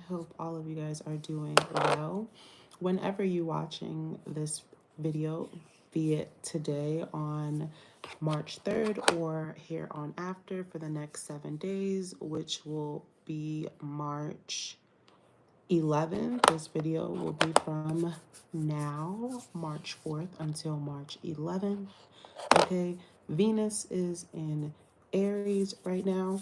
hope all of you guys are doing well. Whenever you're watching this video, be it today on March 3rd or here on after for the next 7 days, which will be March 11th. This video will be from now, March 4th, until March 11th. Okay, Venus is in Aries right now.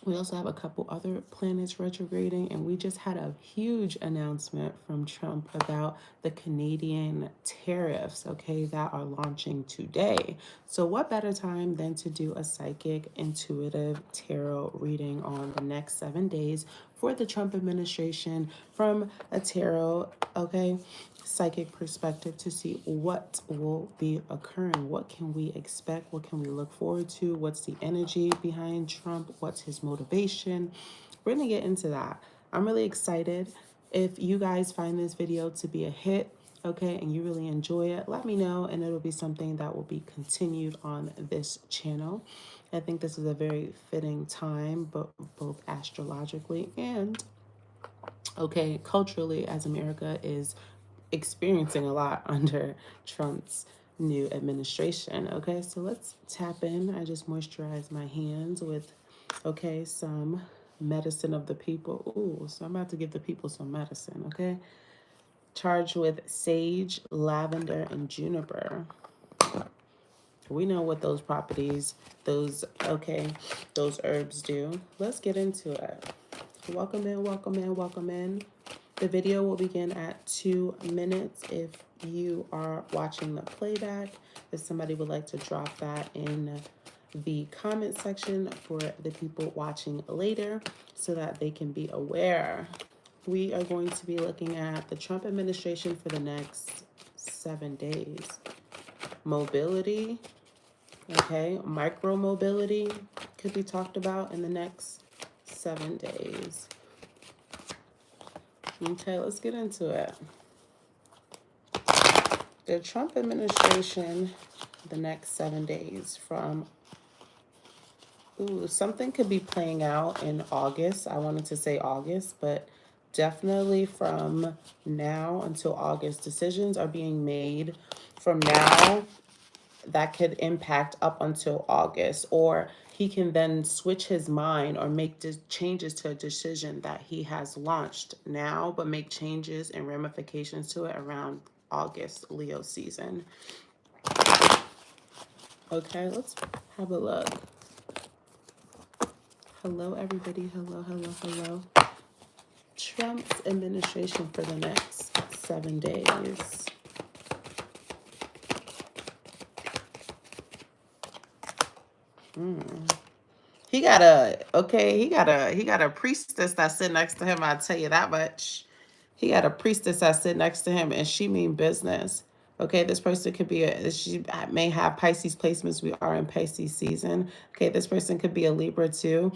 We also have a couple other planets retrograding, and we just had a huge announcement from Trump about the Canadian tariffs, okay, that are launching today. So, what better time than to do a psychic intuitive tarot reading on the next 7 days for the Trump administration from a tarot, okay, psychic perspective to see what will be occurring. What can we expect? What can we look forward to? What's the energy behind Trump? What's his motivation? We're going to get into that. I'm really excited. If you guys find this video to be a hit, okay, and you really enjoy it, let me know, and it'll be something that will be continued on this channel. I think this is a very fitting time, but both astrologically and okay, culturally, as America is experiencing a lot under Trump's new administration. Okay, so let's tap in. I just moisturize my hands with, okay, some medicine of the people. Ooh, so I'm about to give the people some medicine, okay? Charged with sage, lavender, and juniper. We know what those properties, those herbs do. Let's get into it. Welcome in, welcome in, welcome in. The video will begin at 2 minutes if you are watching the playback. If somebody would like to drop that in the comment section for the people watching later so that they can be aware. We are going to be looking at the Trump administration for the next 7 days. Mobility, okay, micro mobility could be talked about in the next 7 days. Okay, let's get into it. The Trump administration, the next 7 days from, something could be playing out in August. I wanted to say August, but definitely from now until August. Decisions are being made from now that could impact up until August, or he can then switch his mind or make changes to a decision that he has launched now, but make changes and ramifications to it around August, Leo season. Okay, let's have a look. Hello, everybody. Hello, hello, hello. Trump's administration for the next 7 days. He got a priestess that's sitting next to him. I'll tell you that much. He got a priestess that's sitting next to him, and she mean business. Okay, this person could be she may have Pisces placements. We are in Pisces season. Okay, this person could be a Libra too.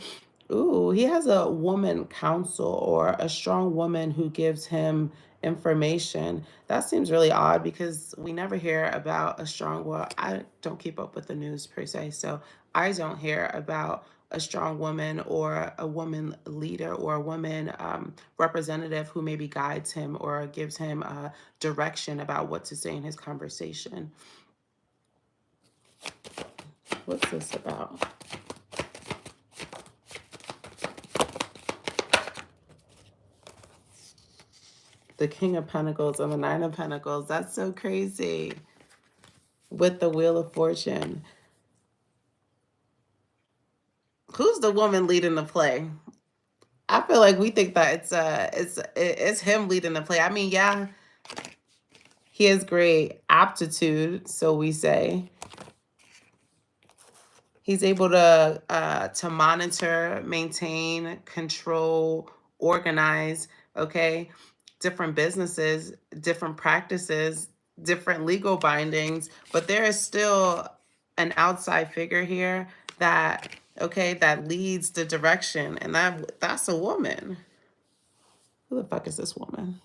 Ooh, he has a woman counsel or a strong woman who gives him information. That seems really odd because we never hear about a strong, well, I don't keep up with the news per se, so I don't hear about a strong woman or a woman leader or a woman representative who maybe guides him or gives him direction about what to say in his conversation. What's this about? The King of Pentacles and the Nine of Pentacles. That's so crazy. With the Wheel of Fortune. Who's the woman leading the play? I feel like we think that it's him leading the play. I mean, yeah, he has great aptitude, so we say. He's able to monitor, maintain, control, organize, okay, different businesses, different practices, different legal bindings, but there is still an outside figure here that, okay, that leads the direction, and that's a woman. Who the fuck is this woman?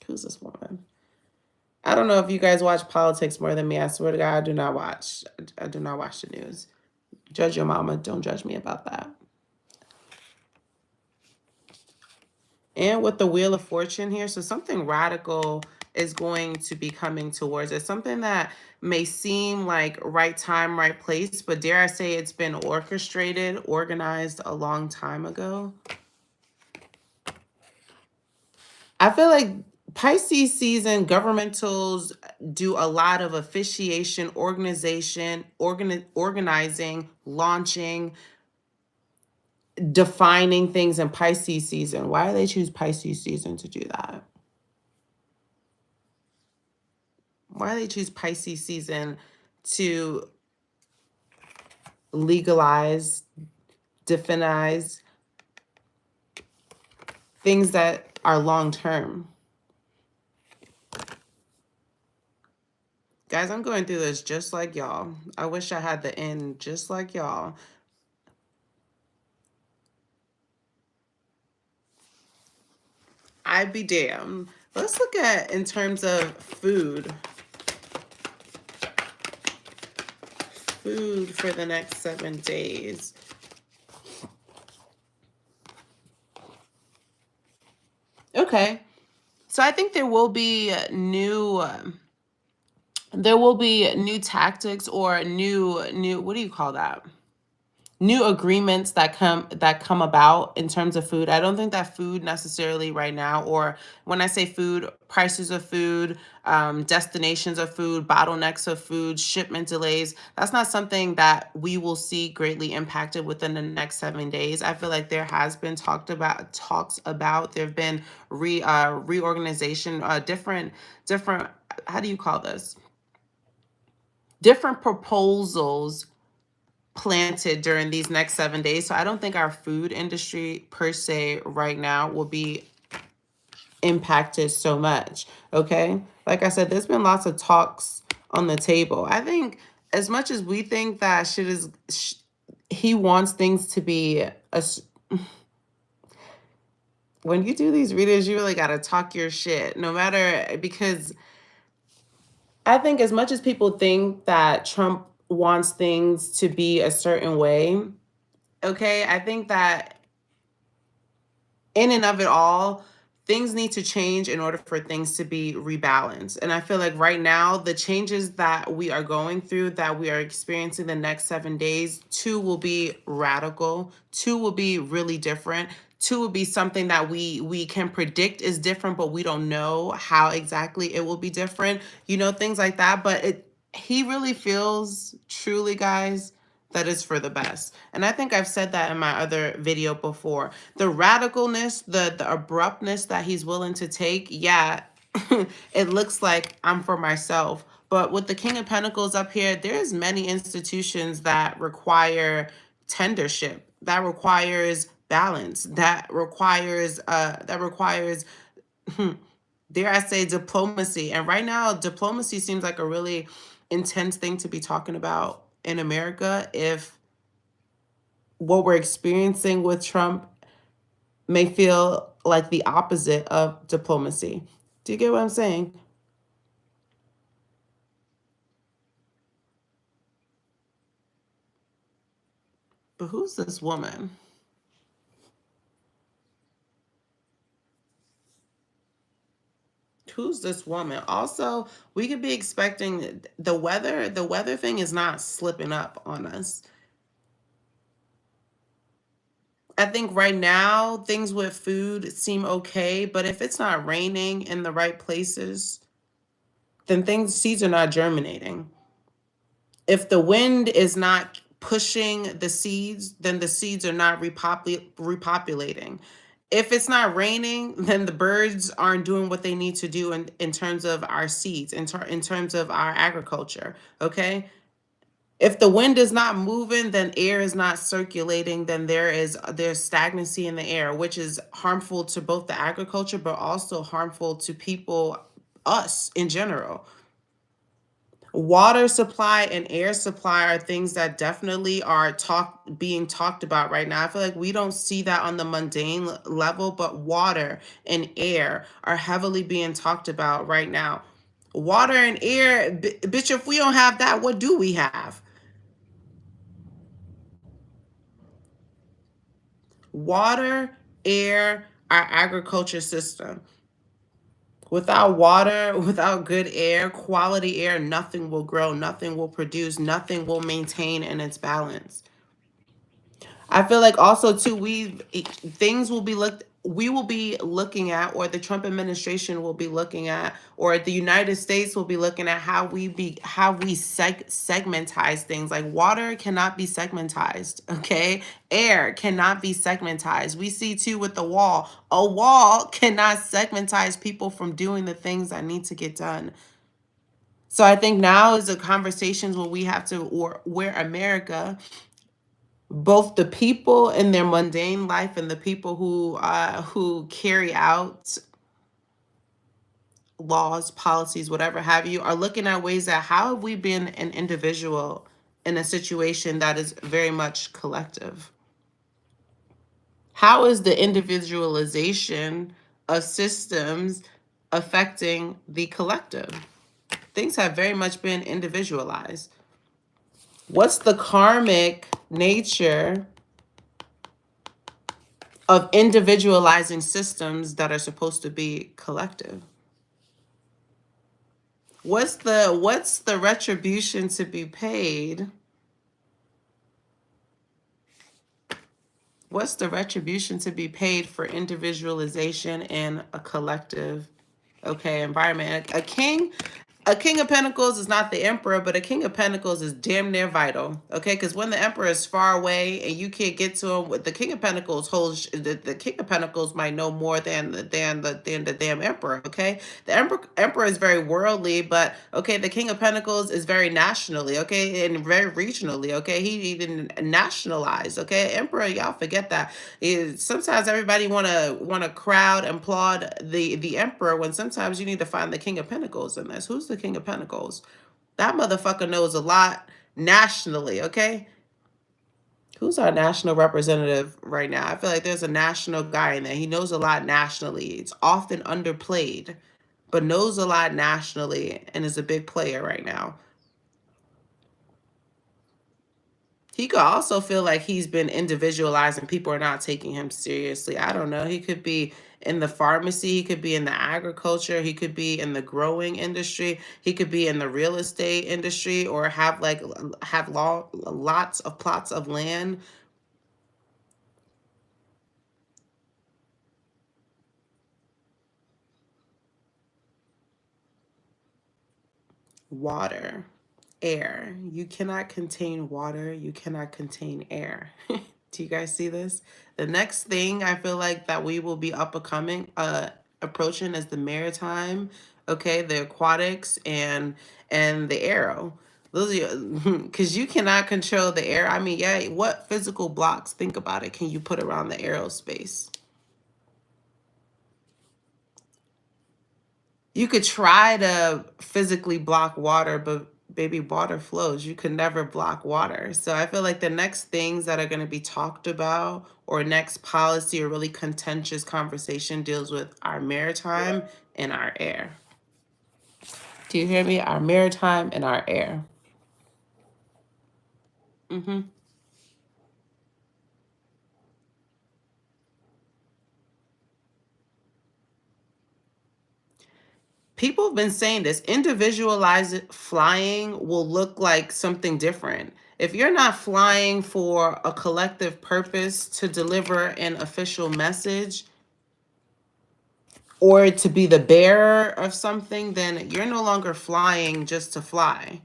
Who's this woman? I don't know if you guys watch politics more than me. I swear to God, I do not watch. I do not watch the news. Judge your mama. Don't judge me about that. And with the Wheel of Fortune here, so something radical is going to be coming towards it. Something that may seem like right time, right place, but dare I say it's been orchestrated, organized a long time ago. I feel like Pisces season governmentals do a lot of officiation, organization, organizing, launching, defining things in Pisces season. Why do they choose Pisces season to do that? Why do they choose Pisces season to legalize, definize things that are long term? Guys, I'm going through this just like y'all. I wish I had the end just like y'all. I'd be damned. Let's look at in terms of food. Food for the next 7 days. Okay. So I think there will be new tactics or new what do you call that? New agreements that come about in terms of food. I don't think that food necessarily right now, or when I say food, prices of food, destinations of food, bottlenecks of food, shipment delays, that's not something that we will see greatly impacted within the next 7 days. I feel like there has been talks about there have been reorganization, different how do you call this? Different proposals planted during these next 7 days. So I don't think our food industry per se right now will be impacted so much. Okay. Like I said, there's been lots of talks on the table. I think as much as we think that he wants things to be when you do these readings, you really got to talk your shit no matter, because I think as much as people think that Trump wants things to be a certain way, okay, I think that in and of it all, things need to change in order for things to be rebalanced. And I feel like right now, the changes that we are going through, that we are experiencing the next 7 days, two will be radical, two will be really different. Two will be something that we can predict is different, but we don't know how exactly it will be different. Things like that. But he really feels truly, guys, that is for the best. And I think I've said that in my other video before. The radicalness, the abruptness that he's willing to take, yeah, it looks like I'm for myself. But with the King of Pentacles up here, there's many institutions that require tendership, that requires balance, that requires dare I say, diplomacy. And right now, diplomacy seems like a really intense thing to be talking about in America if what we're experiencing with Trump may feel like the opposite of diplomacy. Do you get what I'm saying? But who's this woman? Who's this woman? Also, we could be expecting the weather. The weather thing is not slipping up on us. I think right now things with food seem okay, but if it's not raining in the right places, then seeds are not germinating. If the wind is not pushing the seeds, then the seeds are not repopulating. If it's not raining, then the birds aren't doing what they need to do in terms of our seeds, in terms of our agriculture. Okay. If the wind is not moving, then air is not circulating, then there's stagnancy in the air, which is harmful to both the agriculture, but also harmful to people, us in general. Water supply and air supply are things that definitely are being talked about right now. I feel like we don't see that on the mundane level, but water and air are heavily being talked about right now. Water and air, bitch, if we don't have that, what do we have? Water, air, our agriculture system. Without water, without good air, quality air, nothing will grow, nothing will produce, nothing will maintain in its balance. I feel like also too things will be looked we will be looking at, or the Trump administration will be looking at, or the United States will be looking at how we segmentize things. Like water cannot be segmentized, okay? Air cannot be segmentized. We see too with the wall. A wall cannot segmentize people from doing the things that need to get done. So I think now is the conversations where we have to, or where America, both the people in their mundane life and the people who carry out laws, policies, whatever have you, are looking at ways that how have we been an individual in a situation that is very much collective? How is the individualization of systems affecting the collective? Things have very much been individualized. What's the karmic nature of individualizing systems that are supposed to be collective? What's the retribution to be paid? What's the retribution to be paid for individualization in a collective, okay, environment? A king of pentacles is not the emperor, but a king of pentacles is damn near vital, okay? Because when the emperor is far away and you can't get to him, with the king of pentacles holds the king of pentacles might know more than the damn emperor, okay? The emperor is very worldly, but okay, the king of pentacles is very nationally, okay, and very regionally, okay. He even nationalized, okay. Emperor, y'all forget that. Sometimes everybody wanna crowd and applaud the emperor, when sometimes you need to find the king of pentacles in this. Who's the king of pentacles? That motherfucker knows a lot nationally, okay. Who's our national representative right now? I feel like there's a national guy in there. He knows a lot nationally. It's often underplayed, but knows a lot nationally and is a big player right now. He could also feel like he's been individualized and people are not taking him seriously. I don't know. He could be in the pharmacy, he could be in the agriculture, he could be in the growing industry, he could be in the real estate industry, or have lots of plots of land. Water, air. You cannot contain water, you cannot contain air. Do you guys see this? The next thing I feel like that we will be approaching is the maritime, okay, the aquatics and the aero. Those are because you cannot control the air. I mean, yeah, what physical blocks, think about it, can you put around the aerospace? You could try to physically block water, but baby, water flows. You could never block water. So I feel like the next things that are going to be talked about, or next policy or really contentious conversation, deals with our maritime and our air. Do you hear me? Our maritime and our air. hmm People have been saying this. Individualized flying will look like something different. If you're not flying for a collective purpose to deliver an official message, or to be the bearer of something, then you're no longer flying just to fly.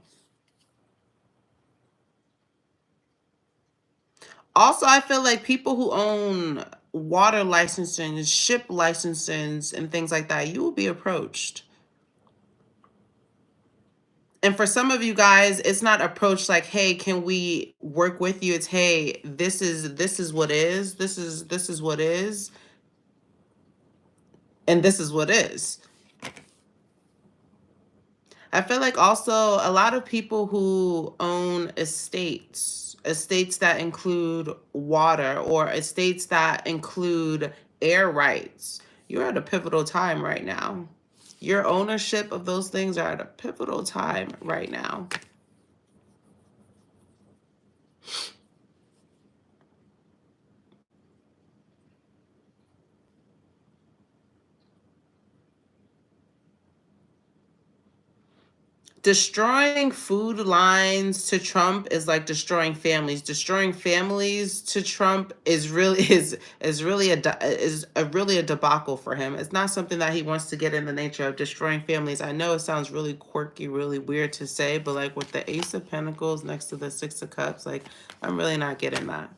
Also, I feel like people who own water licenses, ship licenses, and things like that, you will be approached. And for some of you guys, it's not approached like, "Hey, can we work with you?" It's, "Hey, this is what is. This is what is, and this is what is." I feel like also a lot of people who own estates that include water, or estates that include air rights, you're at a pivotal time right now. Your ownership of those things are at a pivotal time right now. destroying food lines to Trump is like destroying families. Destroying families to Trump is really really a debacle for him. It's not something that he wants to get in the nature of destroying families. I know it sounds really quirky, really weird to say, but like with the Ace of Pentacles next to the Six of Cups, like I'm really not getting that.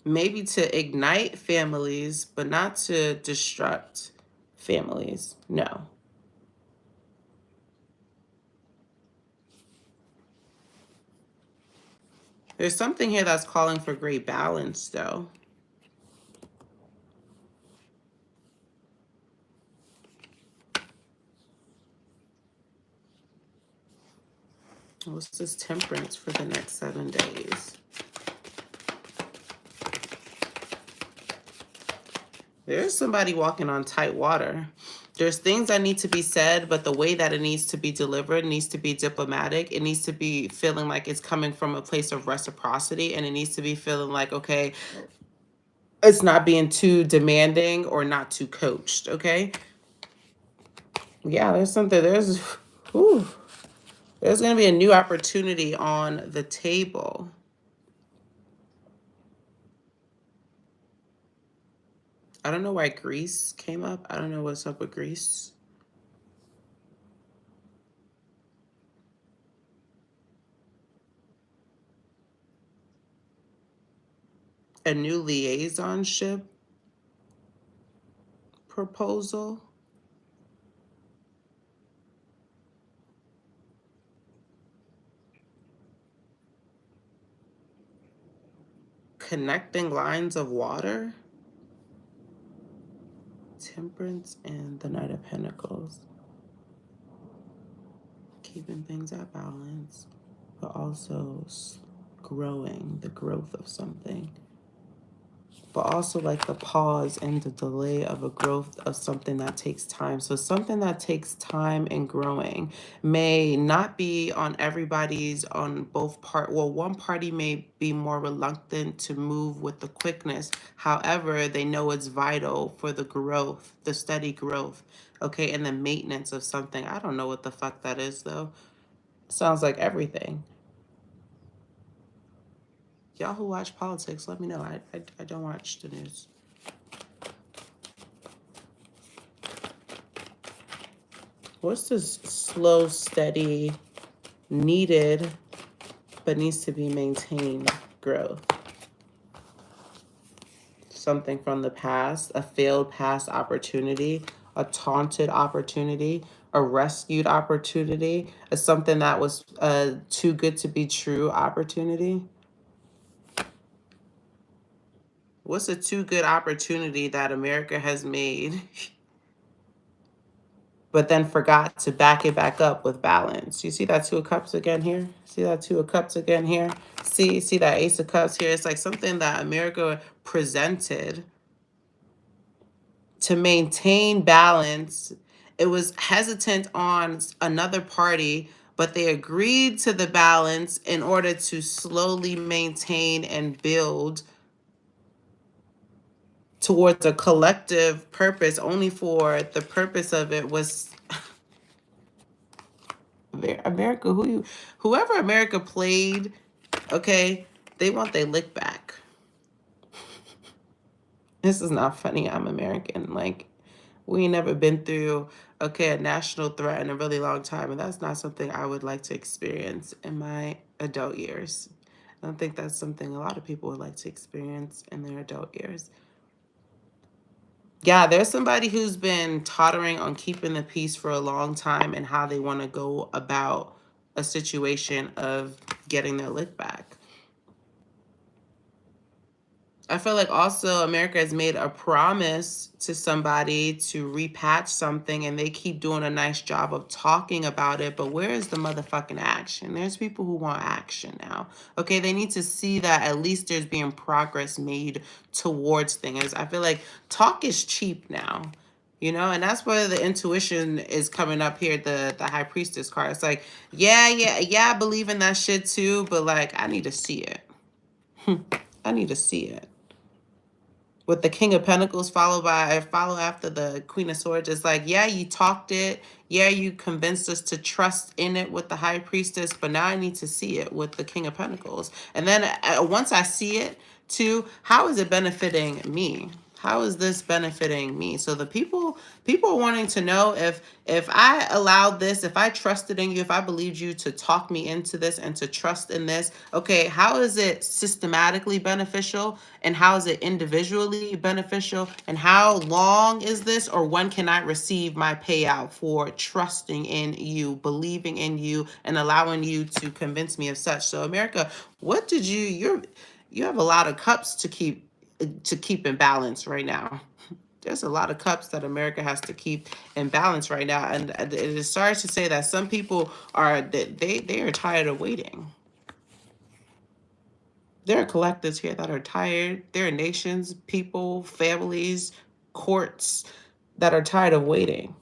Maybe to ignite families, but not to destruct families. No. There's something here that's calling for great balance, though. What's this temperance for the next 7 days? There's somebody walking on tight water. There's things that need to be said, but the way that it needs to be delivered needs to be diplomatic. It needs to be feeling like it's coming from a place of reciprocity, and it needs to be feeling like, okay, it's not being too demanding or not too coached, okay? Yeah, there's something, whew, there's going to be a new opportunity on the table. I don't know why Greece came up. I don't know what's up with Greece. A new liaisonship proposal. Connecting lines of water. Temperance and the Knight of Pentacles. Keeping things at balance, but also growing, the growth of something. But also like the pause and the delay of a growth of something that takes time. So something that takes time and growing may not be on everybody's, on both part. Well, one party may be more reluctant to move with the quickness. However, they know it's vital for the growth, the steady growth, okay, and the maintenance of something. I don't know what the fuck that is though. Sounds like everything. Y'all who watch politics, let me know. I don't watch the news. What's this slow, steady, needed, but needs to be maintained growth? Something from the past, a failed past opportunity, a taunted opportunity, a rescued opportunity, something that was too good to be true opportunity. What's a too good opportunity that America has made but then forgot to back it back up with balance? You see that Two of Cups again here? See that Two of Cups again here? See that Ace of Cups here? It's like something that America presented to maintain balance. It was hesitant on another party, but they agreed to the balance in order to slowly maintain and build towards a collective purpose, only for the purpose of it was America, whoever America played, okay, they want their lick back. This is not funny. I'm American. Like, we ain't never been through, okay, a national threat in a really long time, and that's not something I would like to experience in my adult years. I don't think that's something a lot of people would like to experience in their adult years. Yeah, there's somebody who's been tottering on keeping the peace for a long time and how they want to go about a situation of getting their lick back. I feel like also America has made a promise to somebody to repatch something, and they keep doing a nice job of talking about it, but where is the motherfucking action? There's people who want action now. Okay, they need to see that at least there's being progress made towards things. I feel like talk is cheap now. You know, and that's where the intuition is coming up here, the High Priestess card. It's like, yeah, I believe in that shit too, but like I need to see it. I need to see it. with the King of Pentacles follow after the Queen of Swords. It's like, yeah, you talked it. Yeah, you convinced us to trust in it with the High Priestess, but now I need to see it with the King of Pentacles. And then once I see it, too, how is it benefiting me? How is this benefiting me? So the people are wanting to know if I allowed this, if I trusted in you, if I believed you to talk me into this and to trust in this, okay, how is it systematically beneficial and how is it individually beneficial and how long is this or when can I receive my payout for trusting in you, believing in you and allowing you to convince me of such? So America, what did you have a lot of cups to keep in balance right now. There's a lot of cups that America has to keep in balance right now, and it is sorry to say that some people are they are tired of waiting. There are collectives here that are tired. There are nations, people, families, courts that are tired of waiting.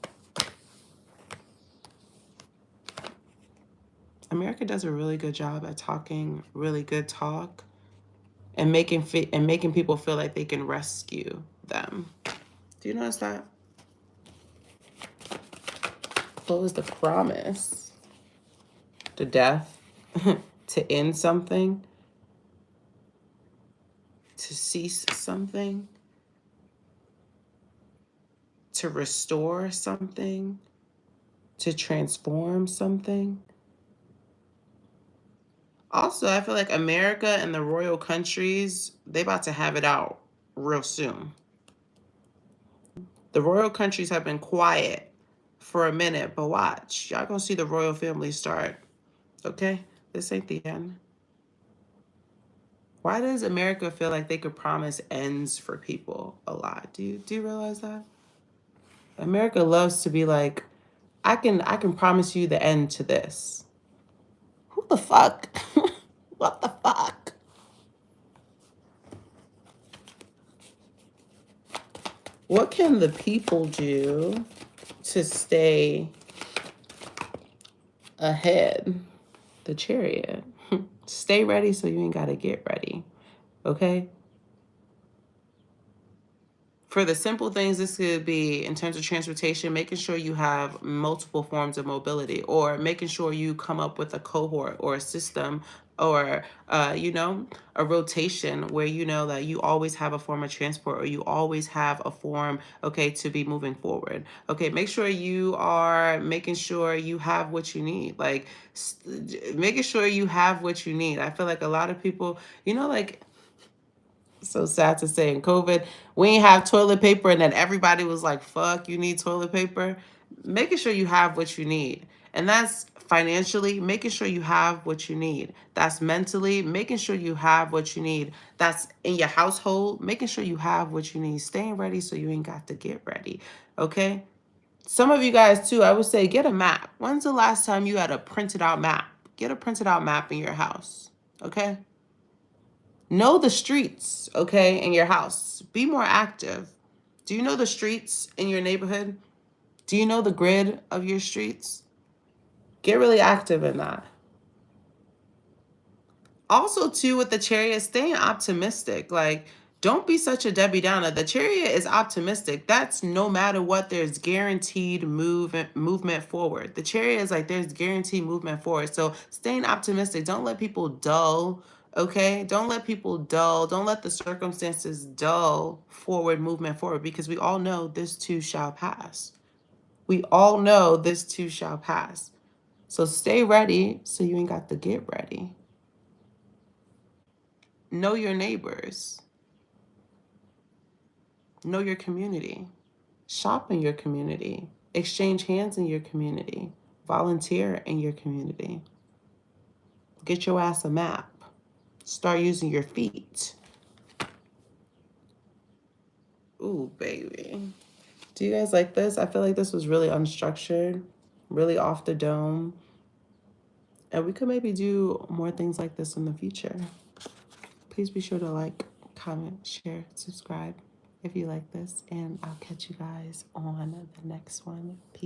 America does a really good job at talking really good talk and making people feel like they can rescue them. Do you notice that? What was the promise? The death, to end something, to cease something, to restore something, to transform something. Also, I feel like America and the royal countries, they about to have it out real soon. The royal countries have been quiet for a minute, but watch. Y'all gonna see the royal family start. Okay? This ain't the end. Why does America feel like they could promise ends for people a lot? Do you realize that? America loves to be like, I can promise you the end to this. Who the fuck? What the fuck? What can the people do to stay ahead? The Chariot. Stay ready so you ain't got to get ready. Okay? For the simple things, this could be in terms of transportation, making sure you have multiple forms of mobility, or making sure you come up with a cohort or a system or, a rotation where you know that you always have a form of transport or you always have a form, okay, to be moving forward. Okay, make sure you are making sure you have what you need. Like, making sure you have what you need. I feel like a lot of people, like, so sad to say, in COVID, we ain't have toilet paper, and then everybody was like, fuck, you need toilet paper. Making sure you have what you need. And that's financially, making sure you have what you need. That's mentally, making sure you have what you need. That's in your household, making sure you have what you need. Staying ready so you ain't got to get ready. Okay? Some of you guys, too, I would say get a map. When's the last time you had a printed out map? Get a printed out map in your house. Okay? Know the streets, okay, in your house. Be more active. Do you know the streets in your neighborhood? Do you know the grid of your streets? Get really active in that. Also, too, with the Chariot, staying optimistic. Like, don't be such a Debbie Downer. The Chariot is optimistic. That's no matter what, there's guaranteed movement forward. The Chariot is like, there's guaranteed movement forward. So staying optimistic. Don't let people dull, okay? Don't let people dull. Don't let the circumstances dull forward movement forward, because we all know this too shall pass. We all know this too shall pass. So stay ready so you ain't got to get ready. Know your neighbors. Know your community. Shop in your community. Exchange hands in your community. Volunteer in your community. Get your ass a map. Start using your feet. Ooh, baby. Do you guys like this? I feel like this was really unstructured, really off the dome. And we could maybe do more things like this in the future. Please be sure to like, comment, share, subscribe if you like this. And I'll catch you guys on the next one. Peace.